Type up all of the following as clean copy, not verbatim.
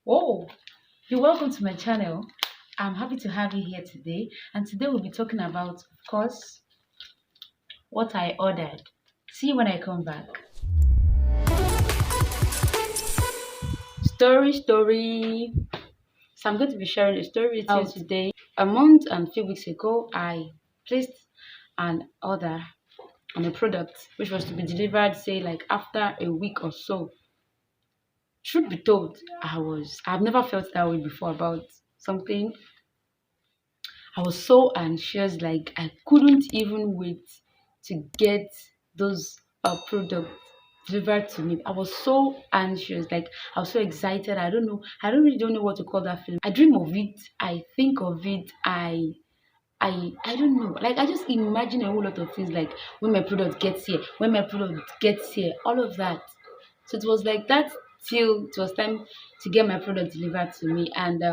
Oh, you're welcome to my channel. I'm happy to have you here today. And today we'll be talking about, of course, what I ordered. See you when I come back. Story. So I'm going to be sharing a story with you today. A month and a few weeks ago, I placed an order on a product which was to be delivered, say, like after a week or so. Truth be told, I've never felt that way before about something. I was so anxious, like I couldn't even wait to get those products delivered to me. I was so anxious, like I was so excited. I don't know, I don't know what to call that feeling. I dream of it, I think of it, I don't know. Like I just imagine a whole lot of things like when my product gets here, all of that. So it was like that till it was time to get my product delivered to me. And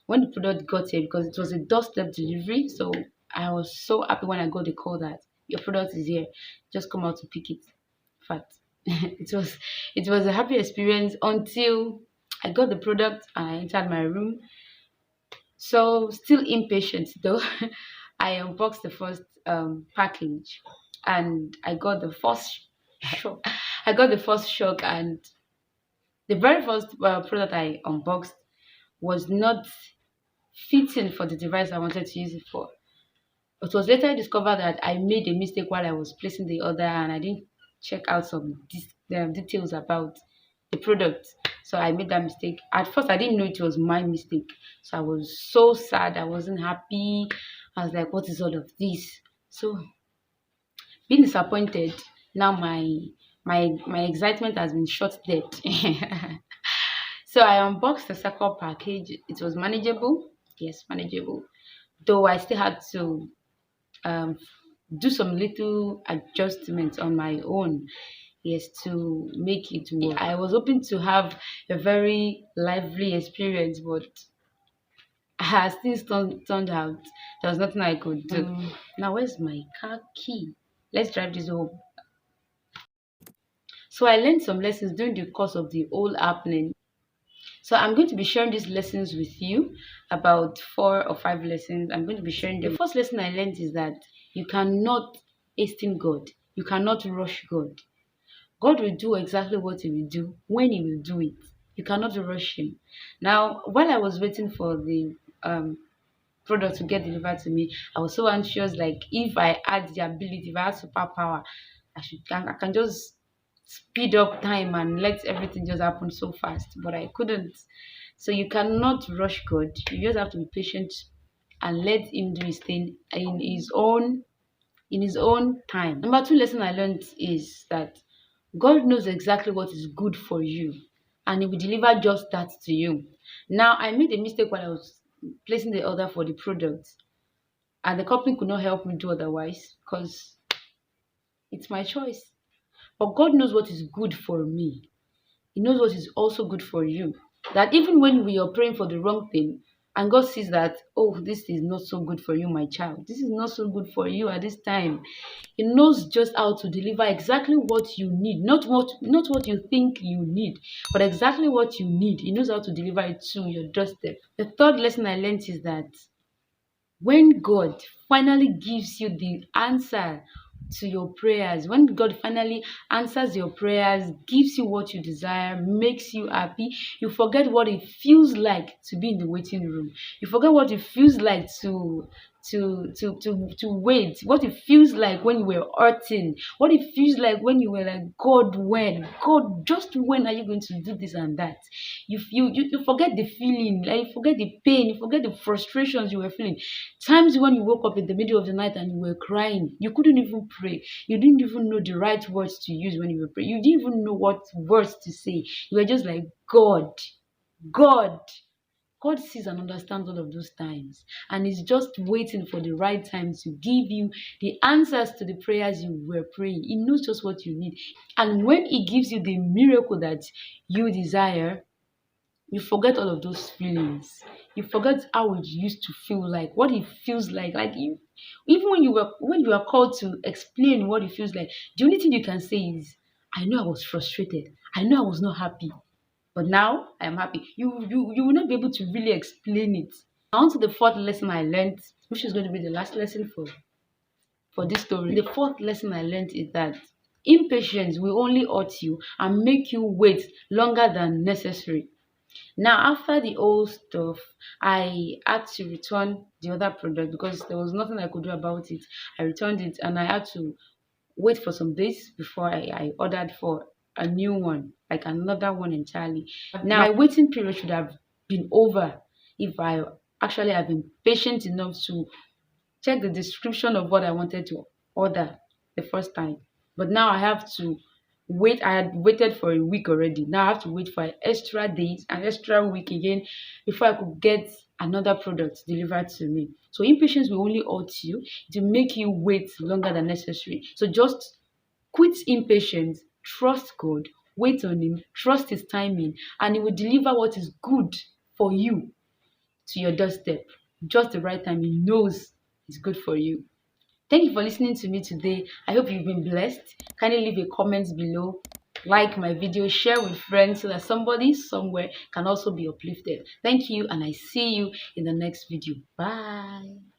when the product got here, because it was a doorstep delivery, so I was so happy when I got the call that your product is here, just come out to pick it. In fact, it was a happy experience until I got the product and I entered my room. So still impatient though. I unboxed the first package and I got the first shock. I got the first shock, and the very first product I unboxed was not fitting for the device I wanted to use it for. It was later discovered that I made a mistake while I was placing the order and I didn't check out some details about the product. So I made that mistake. At first, I didn't know it was my mistake. So I was so sad. I wasn't happy. I was like, what is all of this? So being disappointed, now my excitement has been shot dead. So I unboxed the second package. It was manageable. Yes, manageable. Though I still had to um, do some little adjustments on my own, yes, to make it work. I was hoping to have a very lively experience, but as things turned out, there was nothing I could do. Now, where's my car key? Let's drive this home. So I learned some lessons during the course of the whole happening. So I'm going to be sharing these lessons with you, about 4 or 5 lessons. I'm going to be sharing them. The first lesson I learned is that you cannot hasten God. You cannot rush God. God will do exactly what He will do when He will do it. You cannot rush Him. Now, while I was waiting for the product to get delivered to me, I was so anxious. Like if I had the ability, if I had superpower, I can just speed up time and let everything just happen so fast. But I couldn't. So you cannot rush God. You just have to be patient and let Him do His thing in His own time. Number two lesson I learned is that God knows exactly what is good for you, and He will deliver just that to you. Now, I made a mistake when I was placing the order for the product, and the company could not help me do otherwise because it's my choice. But God knows what is good for me. He knows what is also good for you. That even when we are praying for the wrong thing, and God sees that, oh, this is not so good for you, my child. This is not so good for you at this time. He knows just how to deliver exactly what you need, not what you think you need, but exactly what you need. He knows how to deliver it to your doorstep. The third lesson I learned is that when God finally gives you the answer to your prayers, when God finally answers your prayers, gives you what you desire, makes you happy, you forget what it feels like to be in the waiting room. You forget what it feels like to wait, what it feels like when you were hurting, what it feels like when you were like, God, just when are you going to do this and that? You forget the feeling, like you forget the pain, you forget the frustrations you were feeling. Times when you woke up in the middle of the night and you were crying, you couldn't even pray. You didn't even know the right words to use when you were praying. You didn't even know what words to say. You were just like, God. God sees and understands all of those times, and is just waiting for the right time to give you the answers to the prayers you were praying. He knows just what you need. And when He gives you the miracle that you desire, you forget all of those feelings. You forget how it used to feel like, what it feels like. Like you, even when you are called to explain what it feels like, the only thing you can say is, I know I was frustrated. I know I was not happy. But now I am happy. You will not be able to really explain it. On to the fourth lesson I learned, which is going to be the last lesson for this story. The fourth lesson I learned is that impatience will only hurt you and make you wait longer than necessary. Now, after the old stuff, I had to return the other product because there was nothing I could do about it. I returned it and I had to wait for some days before I ordered for a new one, like another one entirely. Now, my waiting period should have been over if I actually have been patient enough to check the description of what I wanted to order the first time. But now I have to wait. I had waited for a week already. Now I have to wait for an extra days, an extra week again before I could get another product delivered to me. So impatience will only hurt you to make you wait longer than necessary. So just quit impatience, trust God, wait on Him, trust His timing, and He will deliver what is good for you to your doorstep. Just the right time. He knows it's good for you. Thank you for listening to me today. I hope you've been blessed. Kindly leave a comment below, like my video, share with friends so that somebody somewhere can also be uplifted. Thank you, and I see you in the next video. Bye.